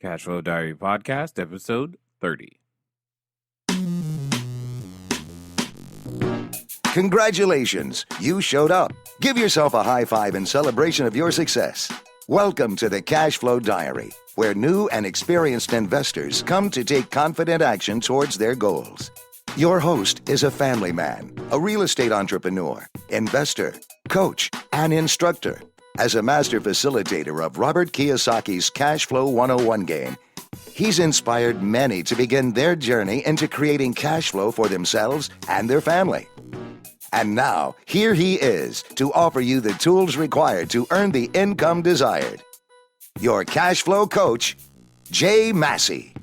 Cashflow Diary Podcast, episode 30. Congratulations, you showed up. Give yourself a high five in celebration of your success. Welcome to the Cashflow Diary, where new and experienced investors come to take confident action towards their goals. Your host is a family man, a real estate entrepreneur, investor, coach, and instructor. As a master facilitator of Robert Kiyosaki's Cashflow 101 game, he's inspired many to begin their journey into creating cash flow for themselves and their family. And now, here he is to offer you the tools required to earn the income desired. Your cash flow coach, Jay Massey.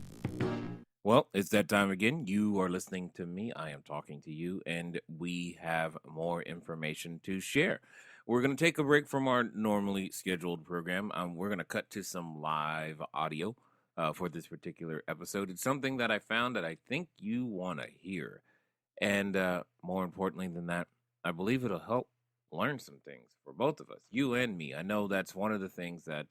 Well, it's that time again. You are listening to me. I am talking to you, and we have more information to share. We're going to take a break from our normally scheduled program. We're going to cut to some live audio for this particular episode. It's something that I found that I think you want to hear. And more importantly than that, I believe it'll help learn some things for both of us, you and me. I know that's one of the things that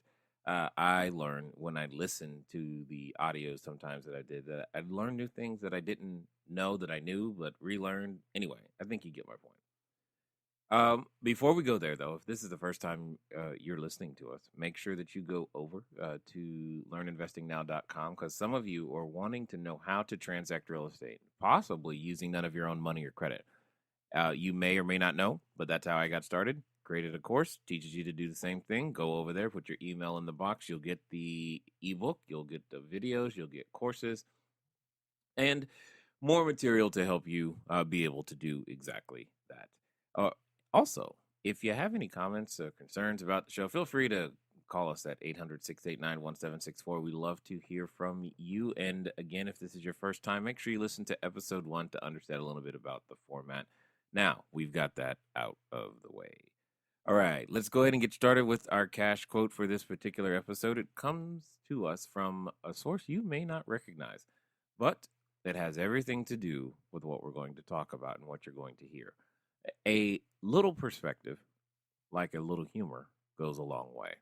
I learn when I listen to the audio sometimes that I did, that I learned new things that I didn't know that I knew, but relearned. Anyway, I think you get my point. Before we go there, though, if this is the first time you're listening to us, make sure that you go over to learninvestingnow.com, because some of you are wanting to know how to transact real estate, possibly using none of your own money or credit. You may or may not know, but that's how I got started. Created a course, teaches you to do the same thing. Go over there, put your email in the box. You'll get the ebook, you'll get the videos, you'll get courses, and more material to help you be able to do exactly that. Also, if you have any comments or concerns about the show, feel free to call us at 800-689-1764. We love to hear from you. And again, if this is your first time, make sure you listen to episode 1 to understand a little bit about the format. Now, we've got that out of the way. All right, let's go ahead and get started with our cash quote for this particular episode. It comes to us from a source you may not recognize, but it has everything to do with what we're going to talk about and what you're going to hear. A little perspective, like a little humor, goes a long way.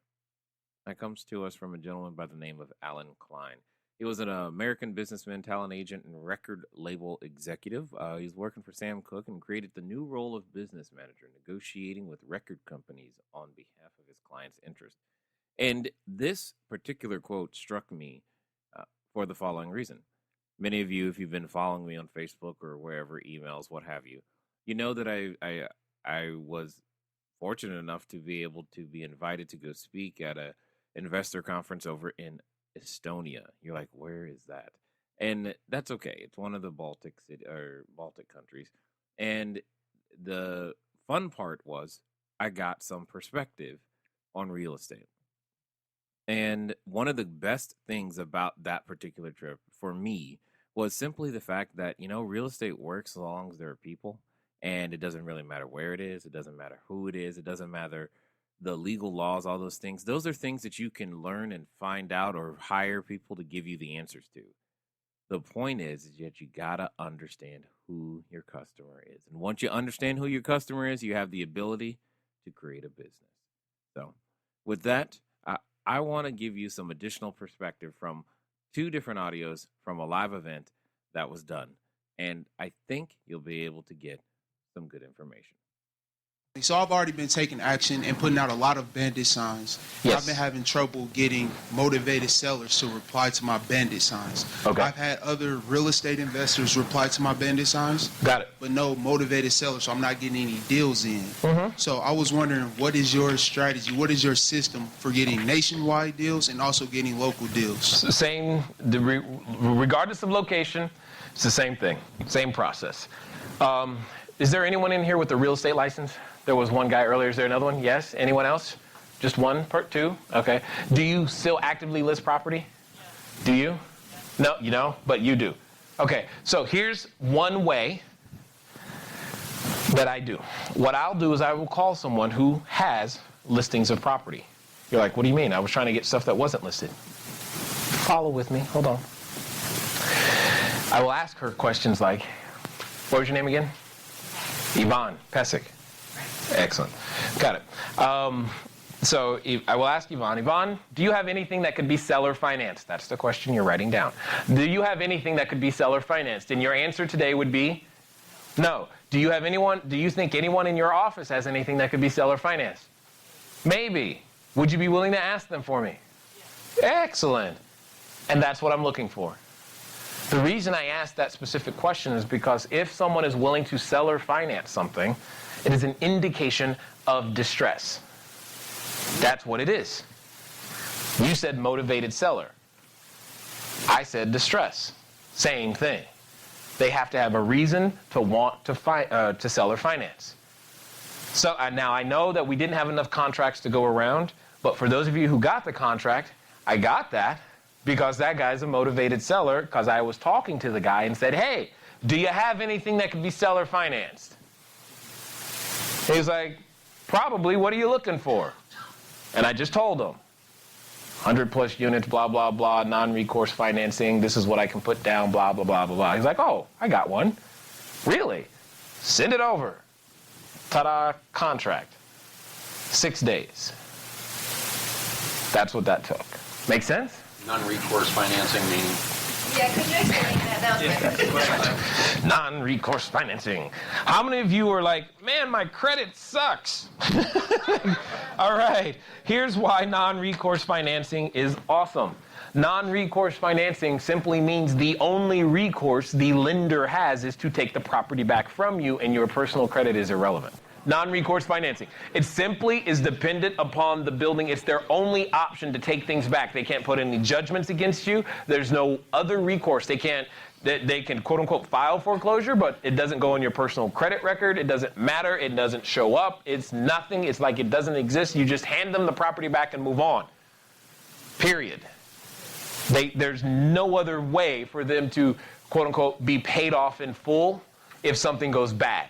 That comes to us from a gentleman by the name of Alan Klein. He was an American businessman, talent agent, and record label executive. He's working for Sam Cooke and created the new role of business manager, negotiating with record companies on behalf of his clients' interest. And this particular quote struck me for the following reason. Many of you, if you've been following me on Facebook or wherever, emails, what have you, you know that I was fortunate enough to be able to be invited to go speak at a investor conference over in Estonia. You're like, where is that? And that's okay. It's one of the Baltic countries. And the fun part was I got some perspective on real estate. And one of the best things about that particular trip for me was simply the fact that, real estate works as long as there are people. And it doesn't really matter where it is. It doesn't matter who it is. It doesn't matter the legal laws, all those things. Those are things that you can learn and find out or hire people to give you the answers to. The point is that you got to understand who your customer is. And once you understand who your customer is, you have the ability to create a business. So with that, I want to give you some additional perspective from 2 different audios from a live event that was done. And I think you'll be able to get some good information. So I've already been taking action and putting out a lot of bandit signs. Yes. I've been having trouble getting motivated sellers to reply to my bandit signs. Okay. I've had other real estate investors reply to my bandit signs. Got it. But no motivated sellers, so I'm not getting any deals in. So I was wondering, what is your strategy? What is your system for getting nationwide deals and also getting local deals? Regardless of location, it's the same thing, same process. Is there anyone in here with a real estate license? There was one guy earlier. Is there another one? Yes. Anyone else? Just one, part 2? Okay. Do you still actively list property? Yeah. Do you? No, you don't, but you do. Okay. So here's one way that I do. What I'll do is I will call someone who has listings of property. You're like, what do you mean? I was trying to get stuff that wasn't listed. Follow with me. Hold on. I will ask her questions like, what was your name again? Yvonne Pesic. Excellent. Got it. So I will ask Yvonne. Yvonne, do you have anything that could be seller financed? That's the question you're writing down. Do you have anything that could be seller financed? And your answer today would be no. Do you think anyone in your office has anything that could be seller financed? Maybe. Would you be willing to ask them for me? Excellent. And that's what I'm looking for. The reason I asked that specific question is because if someone is willing to seller finance something, it is an indication of distress. That's what it is. You said motivated seller. I said distress. Same thing. They have to have a reason to want to seller finance. So now I know that we didn't have enough contracts to go around, but for those of you who got the contract, I got that because that guy's a motivated seller because I was talking to the guy and said, hey, do you have anything that could be seller financed? He's like, probably. What are you looking for? And I just told him, 100 plus units, blah, blah, blah, non-recourse financing. This is what I can put down, blah, blah, blah, blah, blah. He's like, oh, I got one. Really? Send it over. Ta-da, contract. 6 days. That's what that took. Make sense? Non-recourse financing meaning? Yeah, could you explain that? That was my question. Non-recourse financing. How many of you are like, man, my credit sucks? All right, here's why non-recourse financing is awesome. Non-recourse financing simply means the only recourse the lender has is to take the property back from you and your personal credit is irrelevant. Non-recourse financing. It simply is dependent upon the building. It's their only option to take things back. They can't put any judgments against you. There's no other recourse. They can quote unquote file foreclosure, but it doesn't go on your personal credit record. It doesn't matter. It doesn't show up. It's nothing. It's like it doesn't exist. You just hand them the property back and move on. Period. There's no other way for them to quote unquote be paid off in full if something goes bad.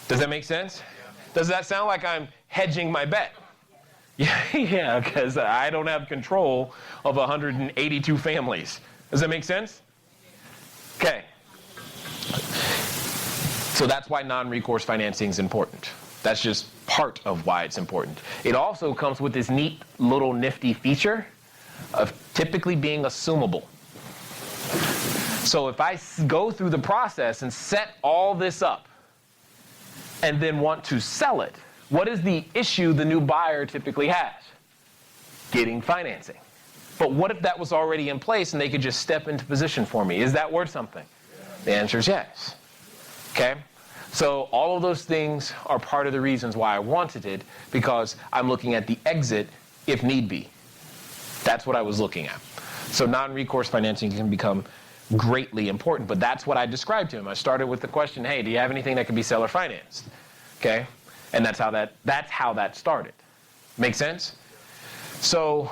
Does that make sense? Does that sound like I'm hedging my bet? Yeah, because I don't have control of 182 families. Does that make sense? Okay. So that's why non-recourse financing is important. That's just part of why it's important. It also comes with this neat little nifty feature of typically being assumable. So if I go through the process and set all this up, and then want to sell it, what is the issue the new buyer typically has? Getting financing. But what if that was already in place and they could just step into position for me? Is that worth something? The answer is yes. Okay? So all of those things are part of the reasons why I wanted it, because I'm looking at the exit if need be. That's what I was looking at. So non-recourse financing can become greatly important, but that's what I described to him. I started with the question, hey, do you have anything that can be seller financed? Okay? And that's how that started. Make sense? So,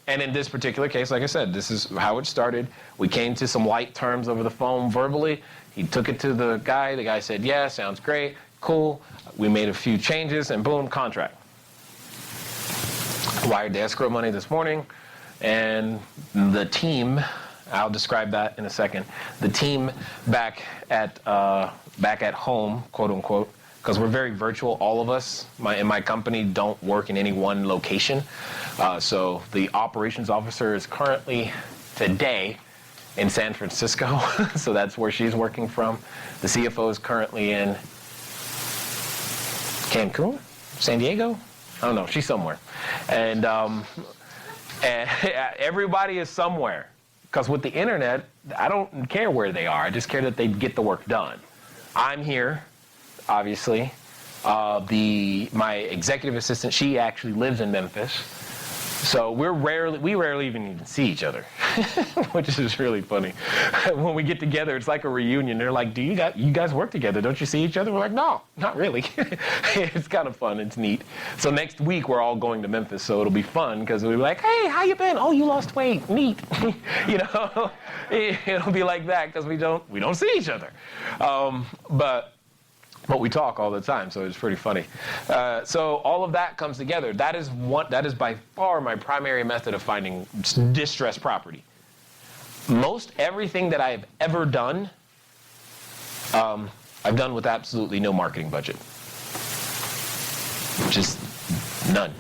and in this particular case, like I said, this is how it started. We came to some light terms over the phone verbally. He took it to the guy. The guy said, yeah, sounds great, cool. We made a few changes and boom, contract. Wired the escrow money this morning, and the team, I'll describe that in a second. The team back at home, quote unquote, because we're very virtual, all of us in my company don't work in any one location. So the operations officer is currently today in San Francisco, so that's where she's working from. The CFO is currently in Cancun, San Diego? I don't know, she's somewhere. And everybody is somewhere. Because with the internet, I don't care where they are. I just care that they get the work done. I'm here, obviously. My executive assistant, she actually lives in Memphis. So we rarely even see each other, which is really funny. When we get together, it's like a reunion. They're like, you guys work together? Don't you see each other? We're like, no, not really. It's kind of fun. It's neat. So next week, we're all going to Memphis, so it'll be fun because we'll be like, hey, how you been? Oh, you lost weight. Neat. You know, it'll be like that because we don't see each other. But we talk all the time, so it's pretty funny. So all of that comes together. That is by far my primary method of finding distressed property. Most everything that I've ever done, I've done with absolutely no marketing budget. Just None.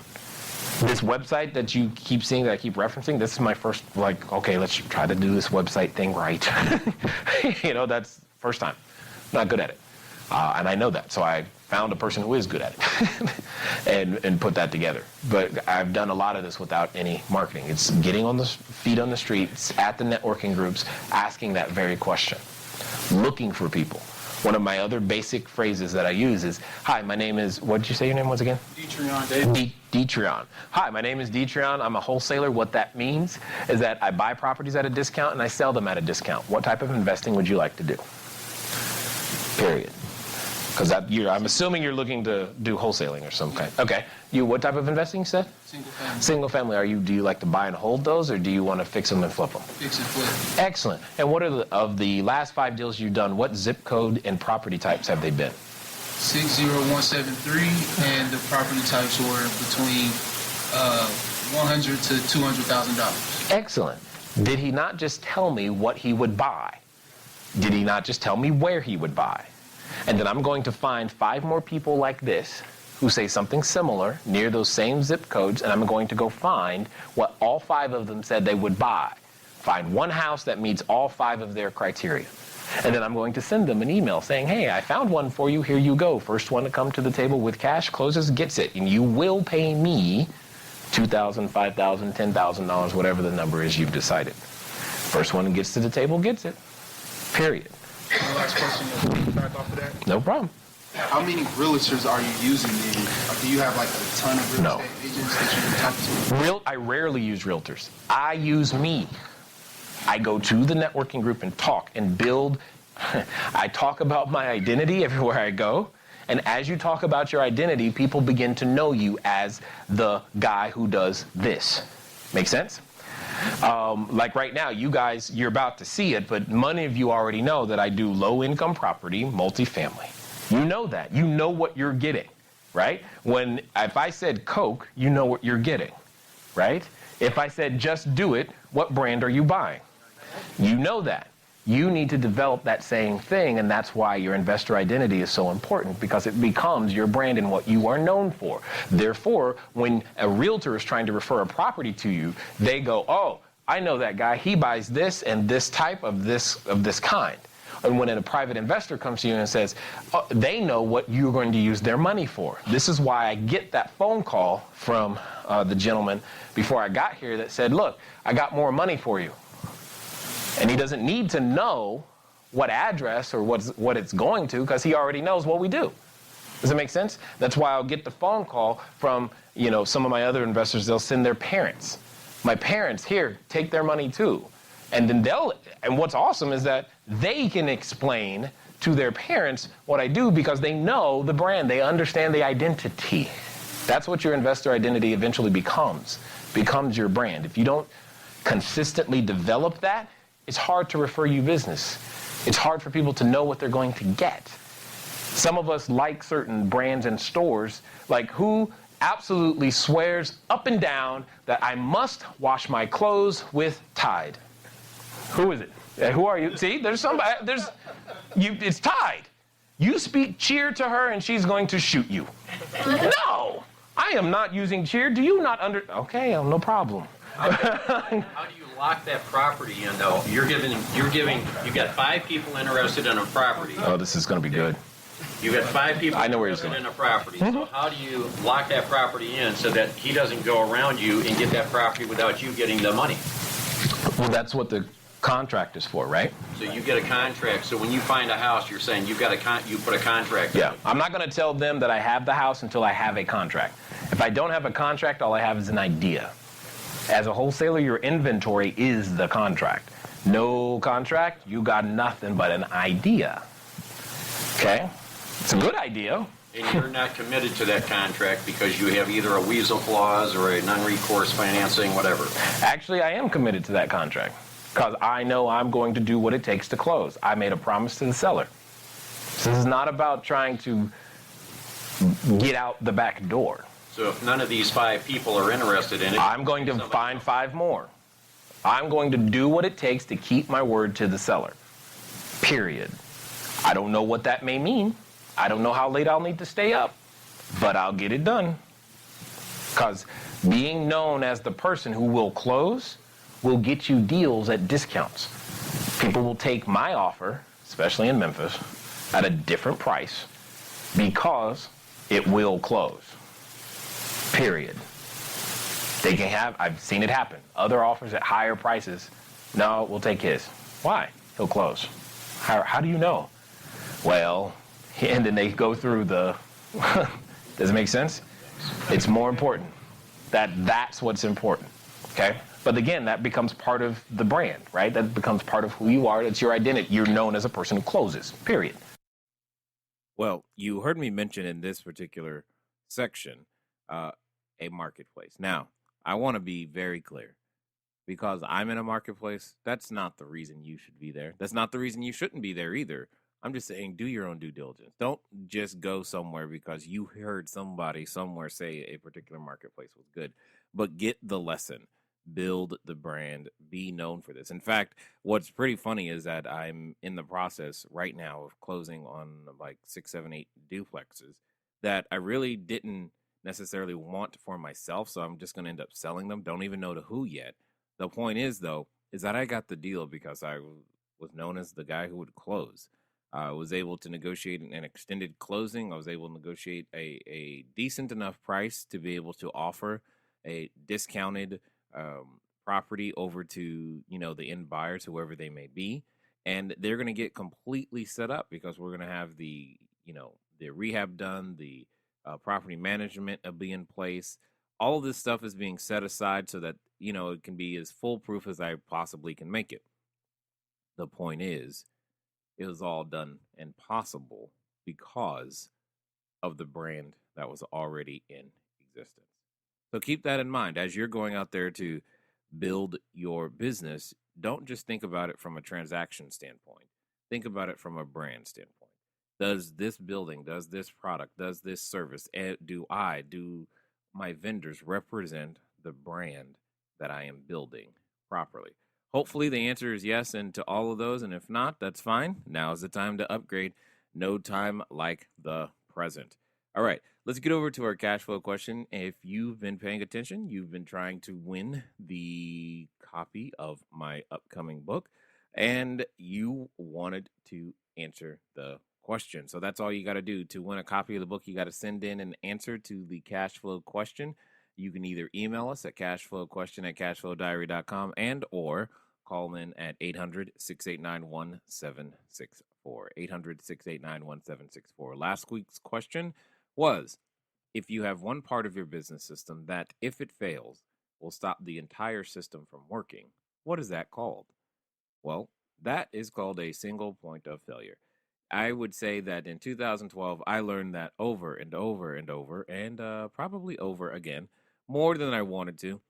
This website that you keep seeing, that I keep referencing, this is my first, like, okay, let's try to do this website thing right. That's first time. Not good at it. And I know that, so I found a person who is good at it and put that together. But I've done a lot of this without any marketing. It's getting on the feet on the streets, at the networking groups, asking that very question, looking for people. One of my other basic phrases that I use is, hi, my name is, what did you say your name was again? Detrion. Hi, my name is Detrion. I'm a wholesaler. What that means is that I buy properties at a discount and I sell them at a discount. What type of investing would you like to do? Period. Because I'm assuming you're looking to do wholesaling or some kind. Okay. What type of investing you said? Single family. Single family. Do you like to buy and hold those, or do you want to fix them and flip them? Fix and flip. Excellent. And what are of the last 5 deals you've done, what zip code and property types have they been? 60173, and the property types were between $100,000 to $200,000. Excellent. Did he not just tell me what he would buy? Did he not just tell me where he would buy? And then I'm going to find 5 more people like this who say something similar near those same zip codes, and I'm going to go find what all 5 of them said they would buy. Find one house that meets all 5 of their criteria. And then I'm going to send them an email saying, hey, I found one for you, here you go. First one to come to the table with cash closes gets it, and you will pay me $2,000, $5,000, $10,000, whatever the number is you've decided. First one that gets to the table gets it. Period. My last question, back off of that. No problem. How many realtors are you using then? Do you have like a ton of real estate agents that you can talk to? I rarely use realtors. I use me. I go to the networking group and talk and build. I talk about my identity everywhere I go. And as you talk about your identity, people begin to know you as the guy who does this. Make sense? Like right now, you guys, you're about to see it, but many of you already know that I do low-income property, multifamily. You know that. You know what you're getting, right? If I said Coke, you know what you're getting, right? If I said just do it, what brand are you buying? You know that. You need to develop that same thing, and that's why your investor identity is so important, because it becomes your brand and what you are known for. Therefore, when a realtor is trying to refer a property to you, they go, oh, I know that guy. He buys this and this type of this kind. And when a private investor comes to you and says, oh, they know what you're going to use their money for. This is why I get that phone call from the gentleman before I got here that said, look, I got more money for you. And he doesn't need to know what address or what it's going to, because he already knows what we do. Does that make sense? That's why I'll get the phone call from, some of my other investors. They'll send their parents. My parents, here, take their money too. And then and what's awesome is that they can explain to their parents what I do, because they know the brand. They understand the identity. That's what your investor identity eventually becomes your brand. If you don't consistently develop that, it's hard to refer you business. It's hard for people to know what they're going to get. Some of us like certain brands and stores, like who absolutely swears up and down that I must wash my clothes with Tide. Who is it? Who are you? See, there's somebody, it's Tide. You speak cheer to her and she's going to shoot you. No, I am not using cheer. Do you not okay, no problem. How do you lock that property in, though? You got 5 people interested in a property. Oh, this is going to be good. You got 5 people interested in a property. Mm-hmm. So how do you lock that property in so that he doesn't go around you and get that property without you getting the money? Well, that's what the contract is for, right? So you get a contract. So when you find a house, you're saying you put a contract. Yeah. I'm not going to tell them that I have the house until I have a contract. If I don't have a contract, all I have is an idea. As a wholesaler, your inventory is the contract. No contract, you got nothing but an idea. Okay? It's a good idea. And you're not committed to that contract because you have either a weasel clause or a non-recourse financing, whatever. Actually, I am committed to that contract because I know I'm going to do what it takes to close. I made a promise to the seller. So this is not about trying to get out the back door. So if none of these 5 people are interested in it, I'm going to find 5 more. I'm going to do what it takes to keep my word to the seller. Period. I don't know what that may mean. I don't know how late I'll need to stay up, but I'll get it done. Because being known as the person who will close will get you deals at discounts. People will take my offer, especially in Memphis, at a different price because it will close. Period. They can have, I've seen it happen, other offers at higher prices. No, we'll take his. Why? He'll close. How do you know? Well, and then they go through the, does it make sense? It's more important. That's what's important, okay? But again, that becomes part of the brand, right? That becomes part of who you are. That's your identity. You're known as a person who closes, period. Well, you heard me mention in this particular section a marketplace. Now, I want to be very clear. Because I'm in a marketplace, that's not the reason you should be there. That's not the reason you shouldn't be there either. I'm just saying, do your own due diligence. Don't just go somewhere because you heard somebody somewhere say a particular marketplace was good. But get the lesson. Build the brand. Be known for this. In fact, what's pretty funny is that I'm in the process right now of closing on like 6, 7, 8 duplexes that I really didn't necessarily want for myself. So I'm just going to end up selling them. Don't even know to who yet. The point is, though, is that I got the deal because I was known as the guy who would close. I was able to negotiate an extended closing. I was able to negotiate a decent enough price to be able to offer a discounted property over to, the end buyers, whoever they may be. And they're going to get completely set up because we're going to have the rehab done, the property management will be in place. All of this stuff is being set aside so that, it can be as foolproof as I possibly can make it. The point is, it was all done and possible because of the brand that was already in existence. So keep that in mind as you're going out there to build your business. Don't just think about it from a transaction standpoint. Think about it from a brand standpoint. Does this building, does this product, does this service, do my vendors represent the brand that I am building properly? Hopefully the answer is yes, and to all of those, and if not, that's fine. Now is the time to upgrade. No time like the present. All right, let's get over to our cash flow question. If you've been paying attention, you've been trying to win the copy of my upcoming book, and you wanted to answer the question. So that's all you got to do. To win a copy of the book, you got to send in an answer to the cash flow question. You can either email us at cashflowquestion@cashflowdiary.com and or call in at 800-689-1764. 800-689-1764. Last week's question was, if you have one part of your business system that, if it fails, will stop the entire system from working, what is that called? Well, that is called a single point of failure. I would say that in 2012, I learned that over and over and over, and probably over again, more than I wanted to.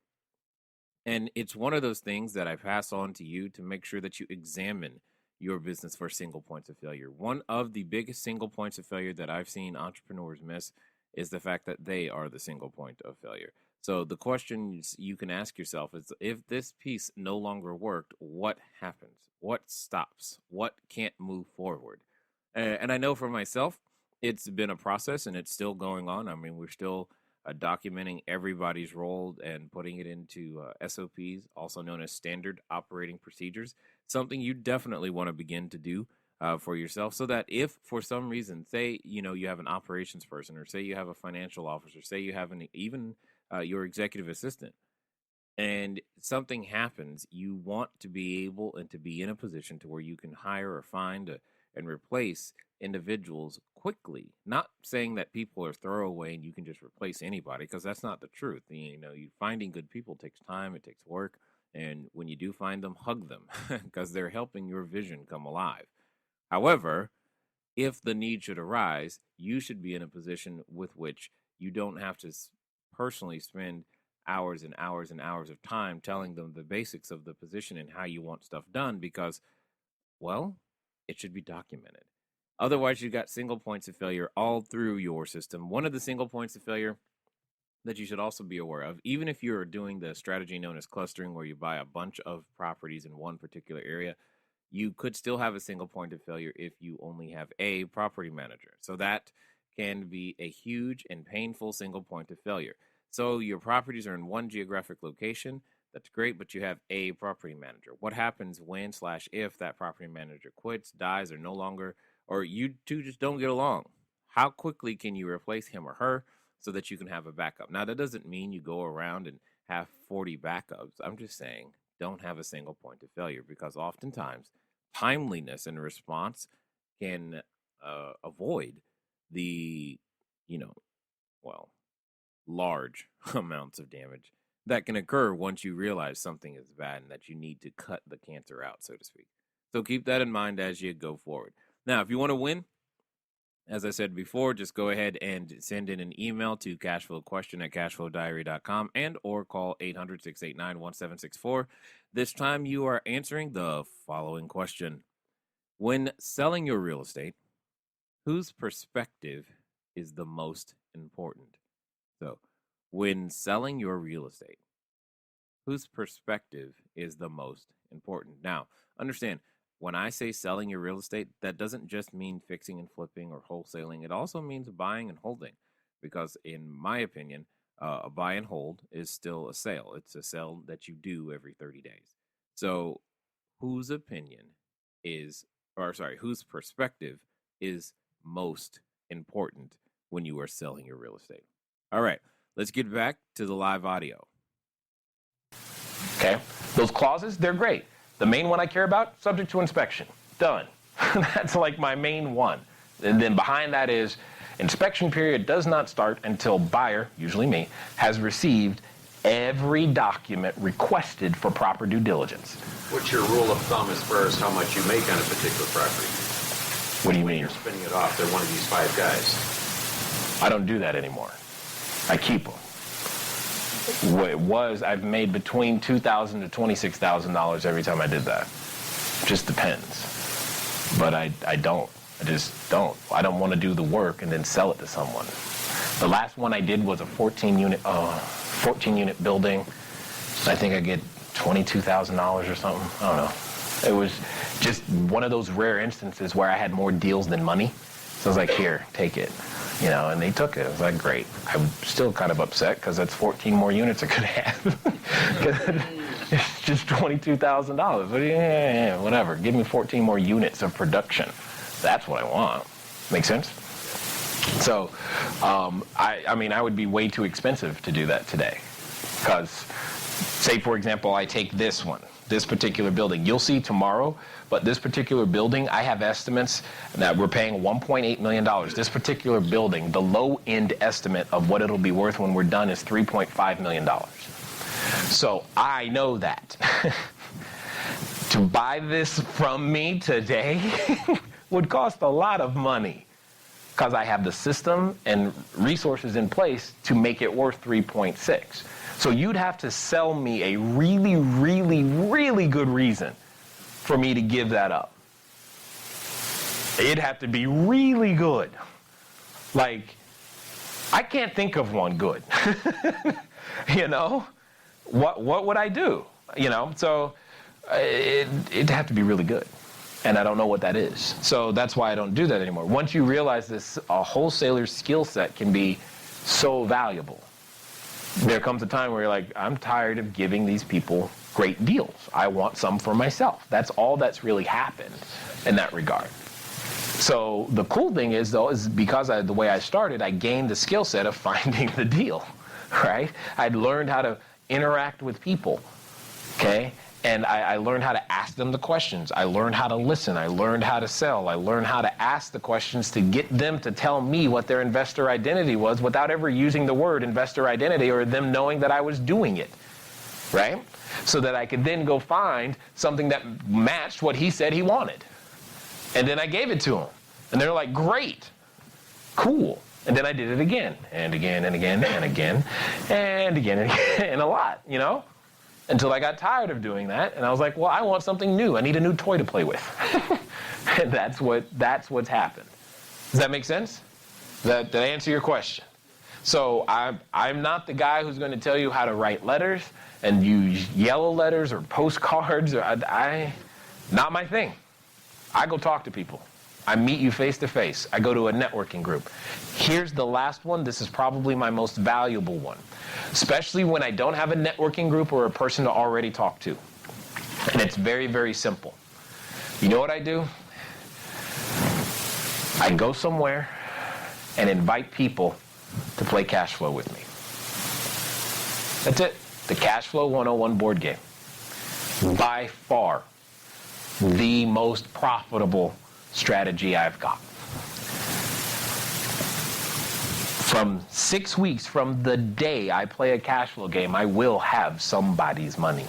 And it's one of those things that I pass on to you to make sure that you examine your business for single points of failure. One of the biggest single points of failure that I've seen entrepreneurs miss is the fact that they are the single point of failure. So the question you can ask yourself is, if this piece no longer worked, what happens? What stops? What can't move forward? And I know for myself, it's been a process and it's still going on. I mean, we're still documenting everybody's role and putting it into SOPs, also known as standard operating procedures, something you definitely want to begin to do for yourself, so that if for some reason, say, you have an operations person, or say you have a financial officer, say you have even your executive assistant, and something happens, you want to be able and to be in a position to where you can hire or find and replace individuals quickly. Not saying that people are throwaway and you can just replace anybody, because that's not the truth. Finding good people takes time, it takes work, and when you do find them, hug them because they're helping your vision come alive. However, if the need should arise, you should be in a position with which you don't have to personally spend hours and hours and hours of time telling them the basics of the position and how you want stuff done, because, well, it should be documented. Otherwise, you got single points of failure all through your system. One of the single points of failure that you should also be aware of, even if you're doing the strategy known as clustering, where you buy a bunch of properties in one particular area, you could still have a single point of failure if you only have a property manager. So that can be a huge and painful single point of failure. So your properties are in one geographic location. That's great, but you have a property manager. What happens when/if that property manager quits, dies, or no longer, or you two just don't get along? How quickly can you replace him or her so that you can have a backup? Now, that doesn't mean you go around and have 40 backups. I'm just saying don't have a single point of failure, because oftentimes timeliness in response can avoid the, you know, well, large amounts of damage that can occur once you realize something is bad and that you need to cut the cancer out, so to speak. So keep that in mind as you go forward. Now, if you want to win, as I said before, just go ahead and send in an email to cashflowquestion@cashflowdiary.com and or call 800-689-1764. This time you are answering the following question. When selling your real estate, whose perspective is the most important? So, when selling your real estate, whose perspective is the most important? Now, understand, when I say selling your real estate, that doesn't just mean fixing and flipping or wholesaling. It also means buying and holding, because in my opinion, a buy and hold is still a sale. It's a sale that you do every 30 days. So whose perspective is most important when you are selling your real estate? All right, let's get back to the live audio. Okay, those clauses, they're great. The main one I care about, subject to inspection. Done. That's like my main one. And then behind that is inspection period does not start until buyer, usually me, has received every document requested for proper due diligence. What's your rule of thumb as far as how much you make on a particular property? What do you mean? You're spinning it off. They're one of these 5 guys. I don't do that anymore. I keep them. What it was, I've made between $2,000 to $26,000 every time I did that. Just depends. But I don't. I just don't. I don't want to do the work and then sell it to someone. The last one I did was a 14-unit building. I think I get $22,000 or something. I don't know. It was just one of those rare instances where I had more deals than money. So I was like, here, take it. And they took it. It was like, great. I'm still kind of upset because that's 14 more units I could have. It's just $22,000. Yeah, whatever. Give me 14 more units of production. That's what I want. Make sense? So, I mean, I would be way too expensive to do that today. Because, say, for example, I take this particular building. You'll see tomorrow, but this particular building, I have estimates that we're paying $1.8 million. This particular building, the low-end estimate of what it'll be worth when we're done is $3.5 million. So I know that. To buy this from me today would cost a lot of money, because I have the system and resources in place to make it worth 3.6. So you'd have to sell me a really, really, really good reason for me to give that up. It'd have to be really good. Like, I can't think of one good. What would I do? So it'd have to be really good. And I don't know what that is. So that's why I don't do that anymore. Once you realize this, a wholesaler's skill set can be so valuable. There comes a time where you're like, I'm tired of giving these people great deals. I want some for myself. That's all that's really happened in that regard. So the cool thing is, though, is because the way I started, I gained the skill set of finding the deal, right? I'd learned how to interact with people, okay? And I learned how to ask them the questions. I learned how to listen. I learned how to sell. I learned how to ask the questions to get them to tell me what their investor identity was without ever using the word investor identity or them knowing that I was doing it, right? So that I could then go find something that matched what he said he wanted. And then I gave it to him. And they're like, great, cool. And then I did it again and again and again and again and again and again and a lot, until I got tired of doing that, and I was like, well, I want something new. I need a new toy to play with. And that's what's happened. Does that make sense? Did I answer your question? So I'm not the guy who's going to tell you how to write letters and use yellow letters or postcards. Not my thing. I go talk to people. I meet you face to face. I go to a networking group. Here's the last one. This is probably my most valuable one, especially when I don't have a networking group or a person to already talk to. And it's very, very simple. You know what I do? I go somewhere and invite people to play cash flow with me. That's it. The Cash Flow 101 board game. By far, the most profitable strategy I've got. From 6 weeks from the day I play a cash flow game, I will have somebody's money.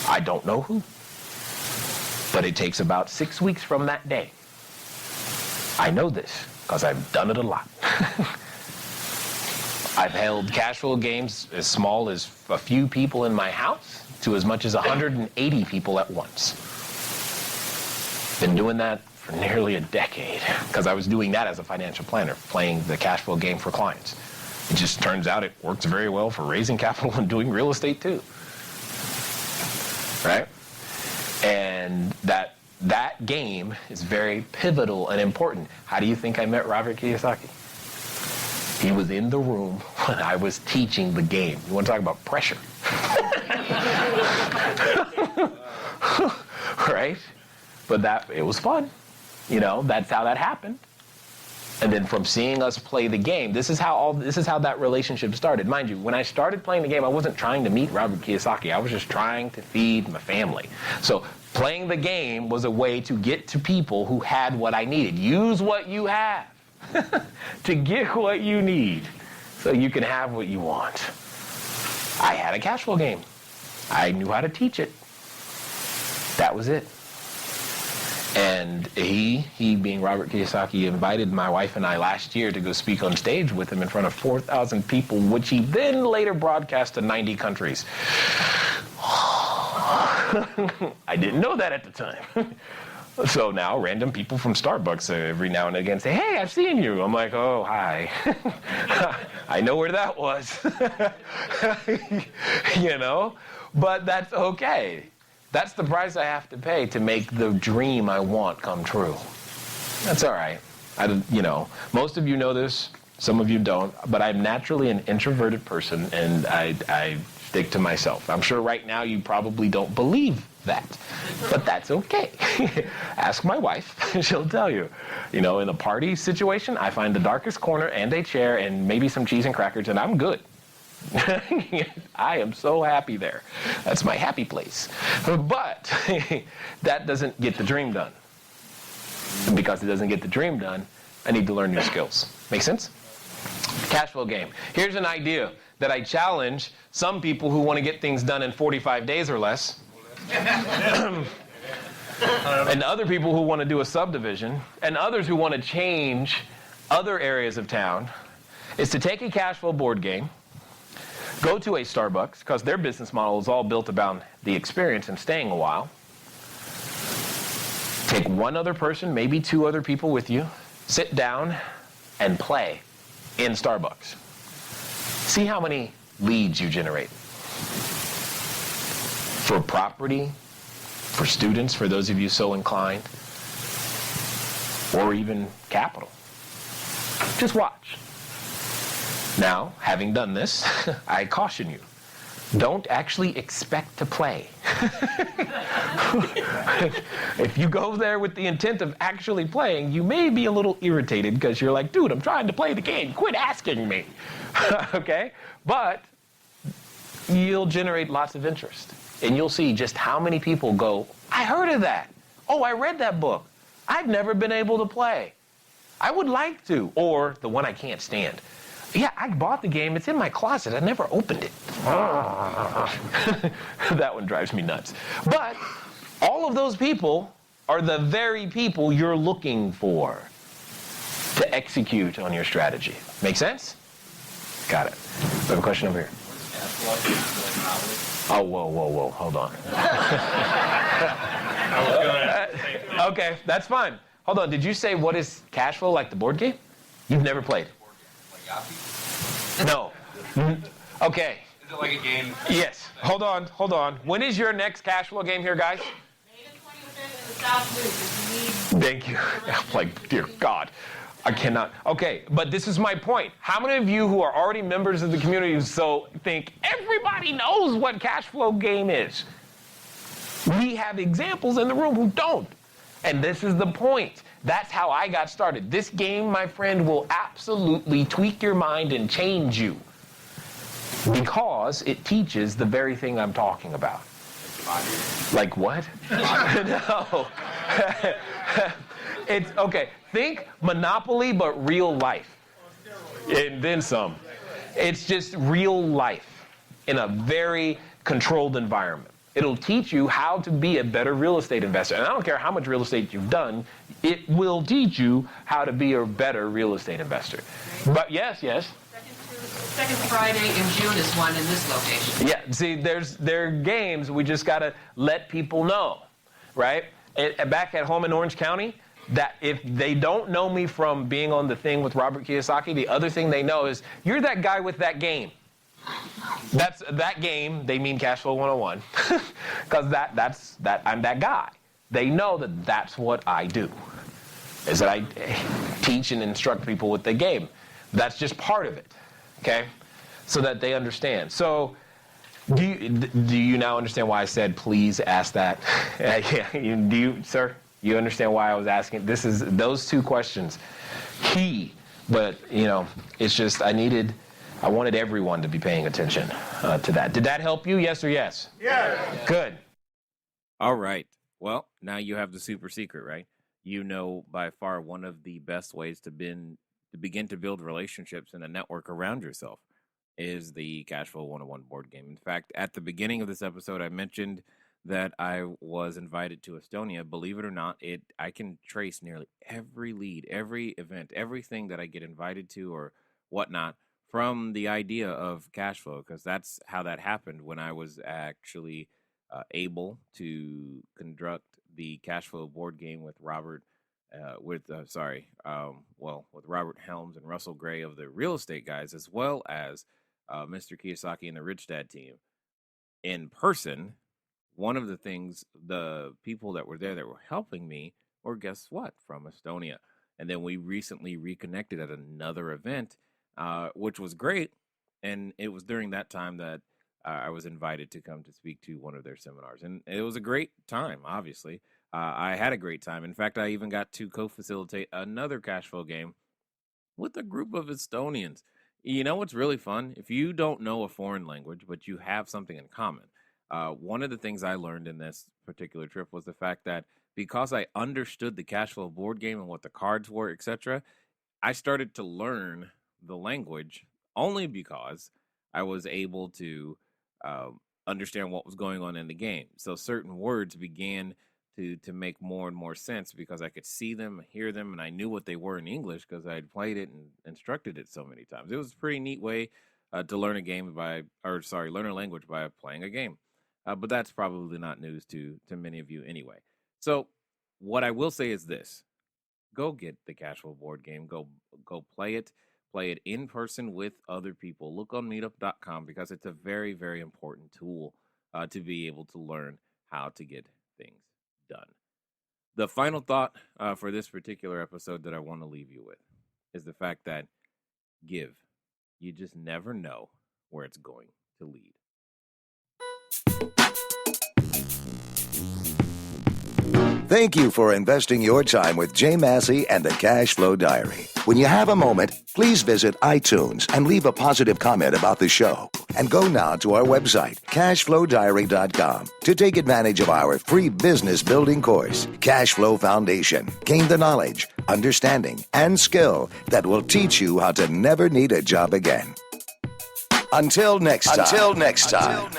I don't know who, but it takes about 6 weeks from that day. I know this because I've done it a lot. I've held cash flow games as small as a few people in my house to as much as 180 people at once. Been doing that for nearly a decade because I was doing that as a financial planner, playing the cash flow game for clients. It just turns out it works very well for raising capital and doing real estate too. Right? And that game is very pivotal and important. How do you think I met Robert Kiyosaki? He was in the room when I was teaching the game. You want to talk about pressure? Right? But it was fun. You know, that's how that happened. And then from seeing us play the game, this is how that relationship started. Mind you, when I started playing the game, I wasn't trying to meet Robert Kiyosaki. I was just trying to feed my family. So playing the game was a way to get to people who had what I needed. Use what you have to get what you need so you can have what you want. I had a cash flow game. I knew how to teach it. That was it. And he being Robert Kiyosaki, invited my wife and I last year to go speak on stage with him in front of 4,000 people, which he then later broadcast to 90 countries. I didn't know that at the time. So now random people from Starbucks every now and again say, hey, I've seen you. I'm like, oh, hi. I know where that was. You know? But that's okay. That's the price I have to pay to make the dream I want come true. That's all right. Most of you know this, some of you don't, but I'm naturally an introverted person, and I stick to myself. I'm sure right now you probably don't believe that, but that's okay. Ask my wife, she'll tell you. You know, in a party situation, I find the darkest corner and a chair and maybe some cheese and crackers, and I'm good. I am so happy there. That's my happy place. But that doesn't get the dream done. And because it doesn't get the dream done, I need to learn new skills. Make sense? Cash flow game. Here's an idea that I challenge some people who want to get things done in 45 days or less. And other people who want to do a subdivision, and others who want to change other areas of town, is to take a cash flow board game, go to a Starbucks, because their business model is all built about the experience and staying a while. Take one other person, maybe two other people with you, sit down and play in Starbucks. See how many leads you generate. For property, for students, for those of you so inclined, or even capital. Just watch. Now, having done this, I caution you, don't actually expect to play. If you go there with the intent of actually playing, you may be a little irritated because you're like, dude, I'm trying to play the game. Quit asking me. Okay? But you'll generate lots of interest. And you'll see just how many people go, I heard of that. Oh, I read that book. I've never been able to play. I would like to. Or the one I can't stand. Yeah, I bought the game. It's in my closet. I never opened it. That one drives me nuts. But all of those people are the very people you're looking for to execute on your strategy. Make sense? Got it. We have a question over here. Oh, whoa. Hold on. Okay, that's fine. Hold on. Did you say what is cash flow, like the board game? You've never played? No. Okay. Is it like a game? Yes. Hold on. When is your next cash flow game here, guys? May the 25th stop losing. Thank you. I'm like, dear God, I cannot. Okay, but this is my point. How many of you who are already members of the community so think everybody knows what cash flow game is? We have examples in the room who don't. And this is the point. That's how I got started. This game, my friend, will absolutely tweak your mind and change you because it teaches the very thing I'm talking about. Like what? No. It's okay. Think Monopoly, but real life. And then some. It's just real life in a very controlled environment. It'll teach you how to be a better real estate investor. And I don't care how much real estate you've done, it will teach you how to be a better real estate investor. But yes. Second Friday in June is one in this location. Yeah, see, there are games we just got to let people know, right? Back at home in Orange County, that if they don't know me from being on the thing with Robert Kiyosaki, the other thing they know is, you're that guy with that game. That's that game, they mean Cash Flow 101, because that's I'm that guy. They know that that's what I do, is that I teach and instruct people with the game. That's just part of it, okay? So that they understand. So do you now understand why I said please ask that? Do you, sir? You understand why I was asking? This is those two questions, key. But it's just I wanted everyone to be paying attention to that. Did that help you? Yes or yes? Yeah. Good. All right. Well, now you have the super secret, right? By far one of the best ways to begin to build relationships and a network around yourself is the Cash Flow 101 board game. In fact, at the beginning of this episode, I mentioned that I was invited to Estonia. Believe it or not, I can trace nearly every lead, every event, everything that I get invited to or whatnot from the idea of cash flow, because that's how that happened when I was actually able to conduct the cash flow board game with Robert Robert Helms and Russell Gray of the real estate guys, as well as Mr. Kiyosaki and the Rich Dad team in person. One of the things, the people that were there that were helping me were, guess what, from Estonia. And then we recently reconnected at another event, which was great. And it was during that time that I was invited to come to speak to one of their seminars. And it was a great time, obviously. I had a great time. In fact, I even got to co-facilitate another cash flow game with a group of Estonians. You know what's really fun? If you don't know a foreign language, but you have something in common, one of the things I learned in this particular trip was the fact that because I understood the cash flow board game and what the cards were, etc., I started to learn the language only because I was able to understand what was going on in the game. So certain words began to make more and more sense because I could see them, hear them, and I knew what they were in English because I had played it and instructed it so many times. It was a pretty neat way to learn learn a language by playing a game. But that's probably not news to many of you anyway. So what I will say is this. Go get the cash flow board game. Go play it. Play it in person with other people. Look on meetup.com because it's a very, very important tool to be able to learn how to get things done. The final thought for this particular episode that I want to leave you with is the fact that give. You just never know where it's going to lead. Thank you for investing your time with Jay Massey and the Cash Flow Diary. When you have a moment, please visit iTunes and leave a positive comment about the show. And go now to our website, cashflowdiary.com, to take advantage of our free business building course, Cash Flow Foundation. Gain the knowledge, understanding, and skill that will teach you how to never need a job again. Until next time.